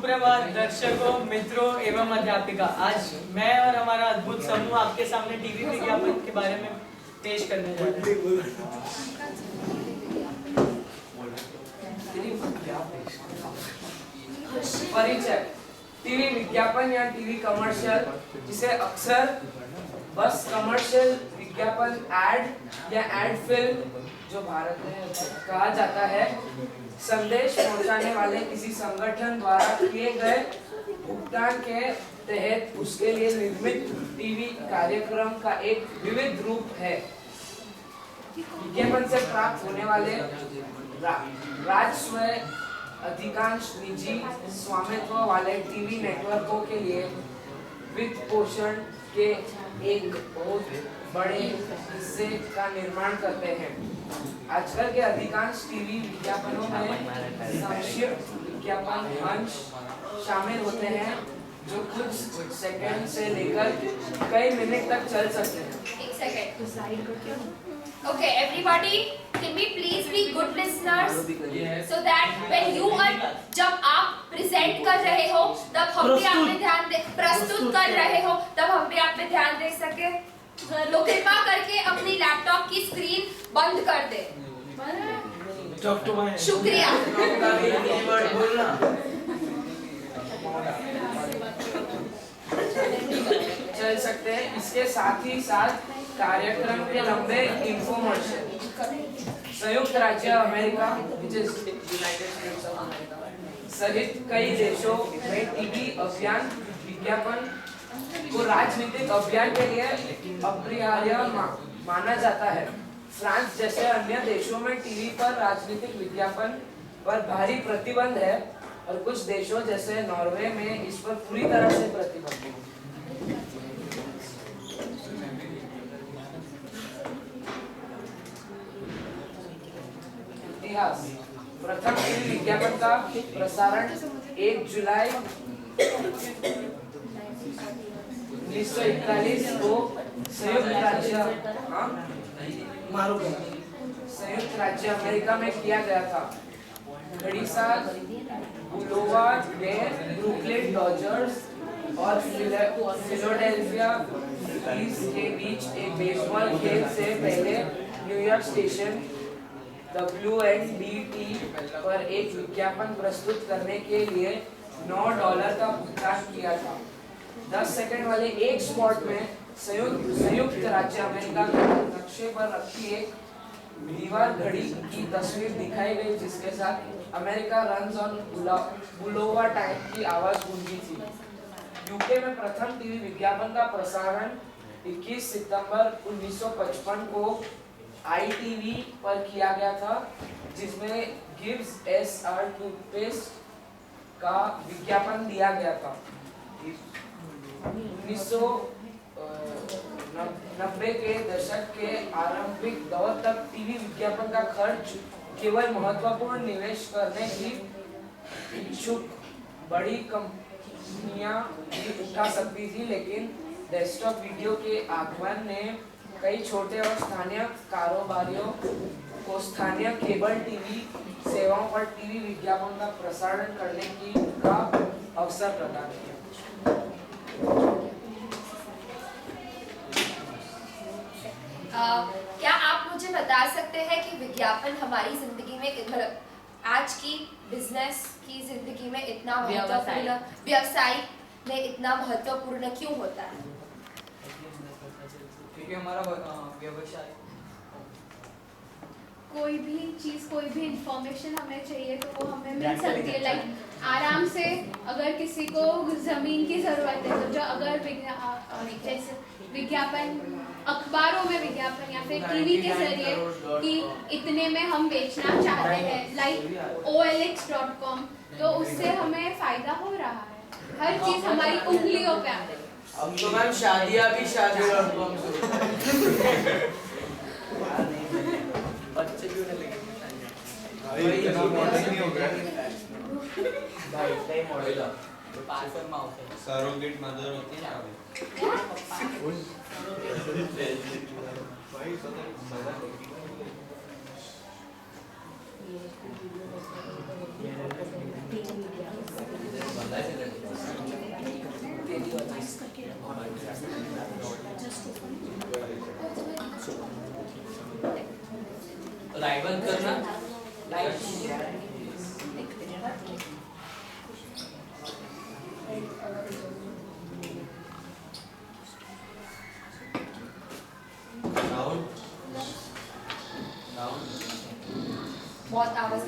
सुप्रभात दर्शकों, मित्रों एवं अध्यापिका। आज मैं और हमारा अद्भुत समूह आपके सामने टीवी विज्ञापन के बारे में पेश करने जा रहे हैं। परिचय। टीवी विज्ञापन या टीवी कमर्शियल, जिसे अक्सर बस कमर्शियल विज्ञापन, एड या एड फिल्म जो भारत में कहा जाता है, संदेश पहुंचाने वाले किसी संगठन द्वारा किए गए भुगतान के तहत उसके लिए निर्मित टीवी कार्यक्रम का एक विविध रूप है। विज्ञापन से प्राप्त होने वाले राजस्व अधिकांश निजी स्वामित्व वाले टीवी नेटवर्कों के लिए वित्त पोषण के एक बहुत बड़े हिस्से का निर्माण करते हैं। आजकल के अधिकांश टीवी विज्ञापनों में संक्षिप्त विज्ञापन अंश शामिल होते हैं जो कुछ सेकंड से लेकर कई मिनट तक चल सकते हैं। एक second. Okay, everybody, can we please be good listeners so that when you are जब आप प्रेजेंट कर रहे हो तब हम भी आप पे ध्यान दे, प्रस्तुत कर रहे हो तब हम भी आप पे ध्यान दे सके। लोग कृपा करके अपनी लैपटॉप की स्क्रीन बंद कर दे। शुक्रिया। चल सकते हैं। इसके साथ ही साथ कार्यक्रम के लंबे इंफोमर्शियल। संयुक्त राज्य अमेरिका सहित कई देशों में टीवी अभियान विज्ञापन को राजनीतिक अभियान के लिए अपरिहार्य माना जाता है। फ्रांस जैसे अन्य देशों में टीवी पर राजनीतिक विज्ञापन पर भारी प्रतिबंध है और कुछ देशों जैसे नॉर्वे में इस पर पूरी तरह से प्रतिबंध है। इतिहास। प्रथम टीवी विज्ञापन का प्रसारण 1 जुलाई 1941 को संयुक्त राज्य अमेरिका में किया गया था। घड़ीसा बुलोवा में ब्रुकलिन डॉजर्स और फिलाडेल्फिया फिलिज के बीच एक बेसबॉल खेल से पहले न्यूयॉर्क स्टेशन WNBT पर एक विज्ञापन प्रस्तुत करने के लिए $9 का भुगतान किया था। 10 सेकंड वाले एक स्पॉट में संयुक्त राज्य अमेरिका के नक्शे पर रखी एक दीवार घड़ी की तस्वीर दिखाई गई, जिसके साथ अमेरिका रन्स ऑन बुलोवा टाइम की आवाज गूंजी थी। यूके में प्रथम टीवी विज्ञापन का प्रसारण 21 सितंबर 1955 को ITV पर किया गया था, जिसमें गिब्स SR टूथपेस्ट का विज्ञापन दिया गया था। 1990 के दशक के आरंभिक दौर तक टीवी विज्ञापन का खर्च केवल महत्वपूर्ण निवेश करने की इच्छुक बड़ी कंपनियां भी उठा सकती थी, लेकिन डेस्कटॉप वीडियो के आगमन ने कई छोटे और स्थानीय कारोबारियों को स्थानीय केबल टीवी सेवाओं पर टीवी विज्ञापन का प्रसारण करने का अवसर प्रदान किया। क्या आप मुझे बता सकते हैं कि विज्ञापन हमारी जिंदगी में, मतलब आज की बिजनेस की जिंदगी में इतना महत्वपूर्ण, व्यवसाय में इतना महत्वपूर्ण क्यों होता है? क्योंकि हमारा व्यवसाय, कोई भी चीज़, कोई भी इंफॉर्मेशन हमें चाहिए तो वो हमें मिल सकती है। लाइक आराम से, अगर किसी को ज़मीन की ज़रूरत है तो जो अगर जैसे विज्ञापन, अखबारों में विज्ञापन या फिर टीवी के जरिए कि इतने में हम बेचना चाहते हैं, लाइक OLX.com, तो उससे हमें फ़ायदा हो रहा है। हर चीज़ हमारी उंगलियों पे आ रही है। अब तो मैम शादियाँ भी शादी.com बच्चे क्यों नहीं लेंगे? सरोगेट मदर होती है ना। बहुत आवाज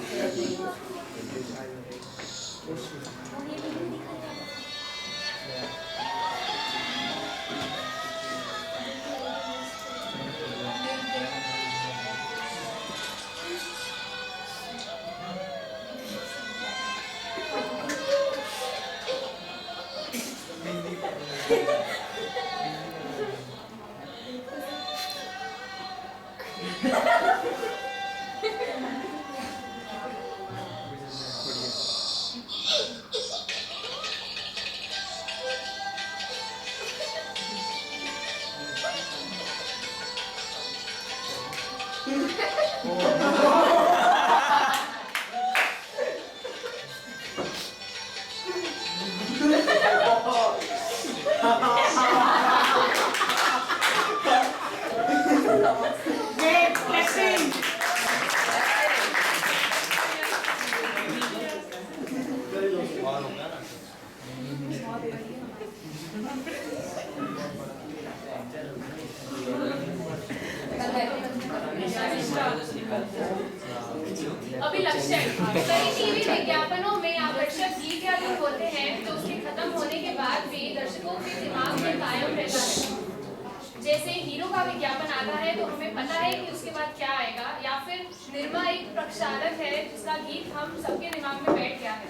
अभिलक्षण कई टीवी विज्ञापनों में आकर्षक गीत या धुन होते हैं तो उसके खत्म होने के बाद भी दर्शकों के दिमाग में कायम रहता है। जैसे हीरो का विज्ञापन आता है तो हमें पता है कि उसके बाद क्या आएगा, या फिर निर्मा एक प्रक्षालक है जिसका गीत हम सबके दिमाग में बैठ गया है।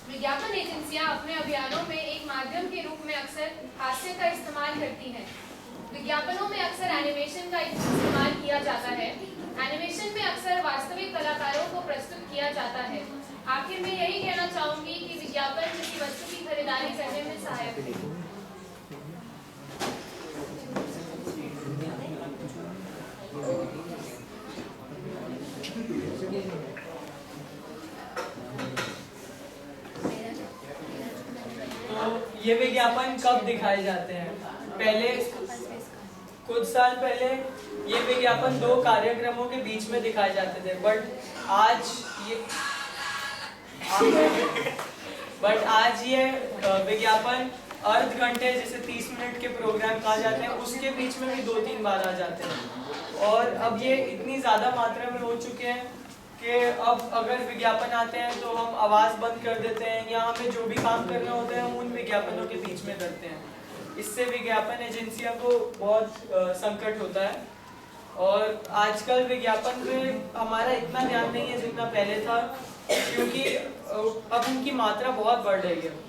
विज्ञापन एजेंसियां अपने अभियानों में एक माध्यम के रूप में अक्सर हास्य का इस्तेमाल करती हैं। विज्ञापनों में अक्सर एनिमेशन का इस्तेमाल किया जाता है। एनिमेशन में अक्सर वास्तविक कलाकारों को प्रस्तुत किया जाता है। आखिर में यही कहना चाहूंगी कि विज्ञापन किसी वस्तु की खरीदारी करने में सहायक है। तो ये विज्ञापन कब दिखाए जाते हैं? पहले कुछ साल पहले ये विज्ञापन 2 कार्यक्रमों के बीच में दिखाए जाते थे, बट आज ये विज्ञापन अर्ध घंटे, जिसे 30 मिनट के प्रोग्राम कहा जाते हैं, उसके बीच में भी 2-3 बार आ जाते हैं। और अब ये इतनी ज़्यादा मात्रा में हो चुके हैं कि अब अगर विज्ञापन आते हैं तो हम आवाज़ बंद कर देते हैं, या हमें जो भी काम करने होते हैं हम उन विज्ञापनों के बीच में करते हैं। इससे विज्ञापन एजेंसियों को बहुत संकट होता है। और आजकल विज्ञापन पे हमारा इतना ध्यान नहीं है जितना पहले था, क्योंकि अब उनकी मात्रा बहुत बढ़ रही है।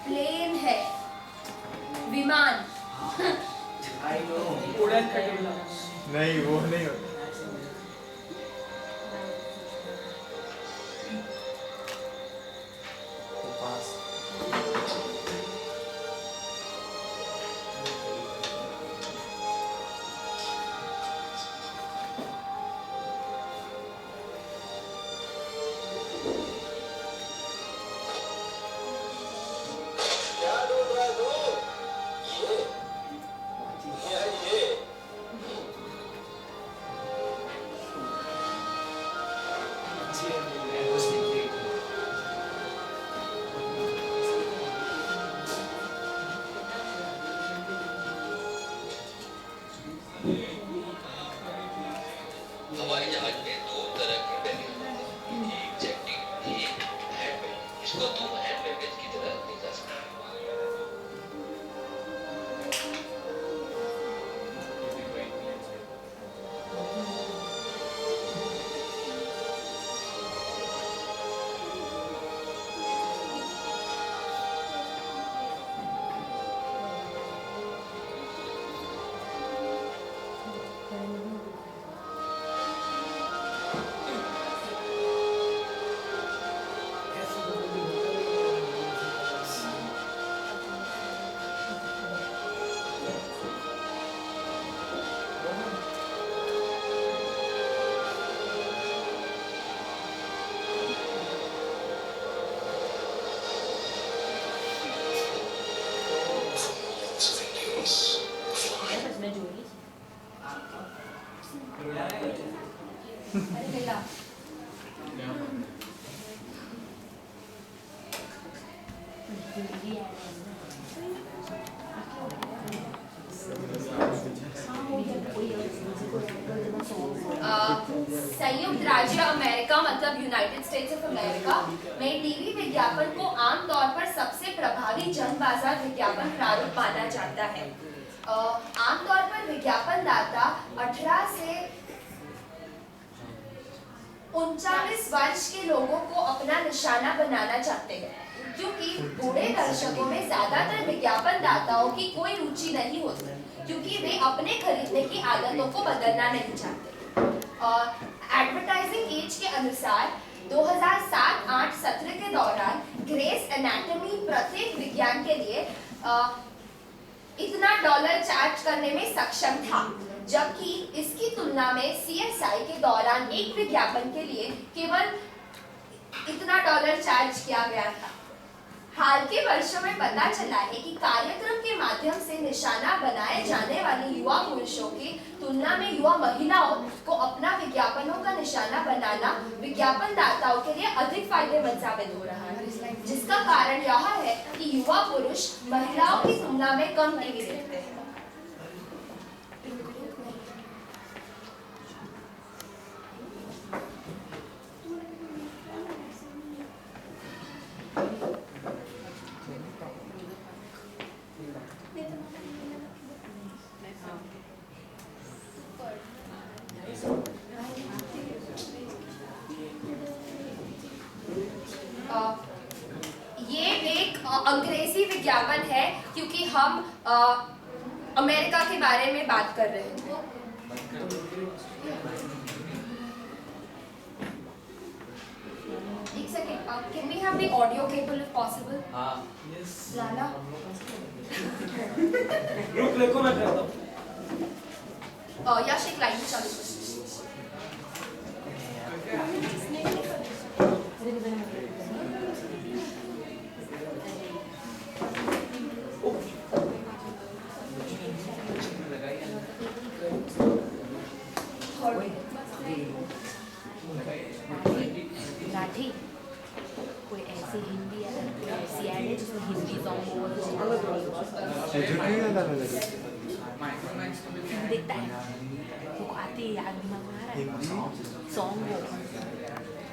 प्लेन है, विमान। उड़न खटोला नहीं, वो नहीं होता। हवाई जहाज में 2 तरह के बैग, एक जेटिंग, एक हैंडबैग। इसको तुम हैंडबैग एयरवेज की तरह नहीं जा सकता। संयुक्त राज्य अमेरिका मतलब यूनाइटेड स्टेट्स ऑफ अमेरिका में टीवी विज्ञापन को आमतौर पर सबसे प्रभावी जन बाजार विज्ञापन प्रारूप माना जाता है। आमतौर पर विज्ञापन दाता 18 से 39 वर्ष के लोगों को अपना निशाना बनाना चाहते हैं, क्योंकि बूढ़े दर्शकों में ज्यादातर विज्ञापन दाताओं की कोई रुचि नहीं होती, क्योंकि वे अपने खरीदने की आदतों को बदलना नहीं चाहते। एडवर्टाइजिंग एज के अनुसार 2007-8 सत्र के दौरान ग्रेस एनाटॉमी प्रत्येक विज्ञान के लिए इतना डॉलर चार्ज करने में सक्षम था, जबकि इसकी तुलना में CSI के दौरान एक विज्ञापन के लिए केवल इतना डॉलर चार्ज किया गया था। हाल के वर्षों में पता चला है कि कार्यक्रम के माध्यम से निशाना बनाए जाने वाले युवा पुरुषों की तुलना में युवा महिलाओं को अपना विज्ञापनों का निशाना बनाना विज्ञापन दाताओं के लिए अधिक फायदेमंद साबित हो रहा है, जिसका कारण यह है कि युवा पुरुष महिलाओं की तुलना में कम टीवी देखते हैं। ये एक अंग्रेजी विज्ञापन है, क्योंकि हम अमेरिका के बारे में बात कर रहे हैं। एक second, can we have the audio cable if possible? हाँ। लाला रुक लेको मैं करता हूँ। यश एक लाइन चालू कर। लाठी कोई ऐसी हिंदी ऐसी ऐड है जिसमें हिंदी सॉन्ग हो देखता है वो आती है याद दिमाग में आ रहा है सॉन्ग हो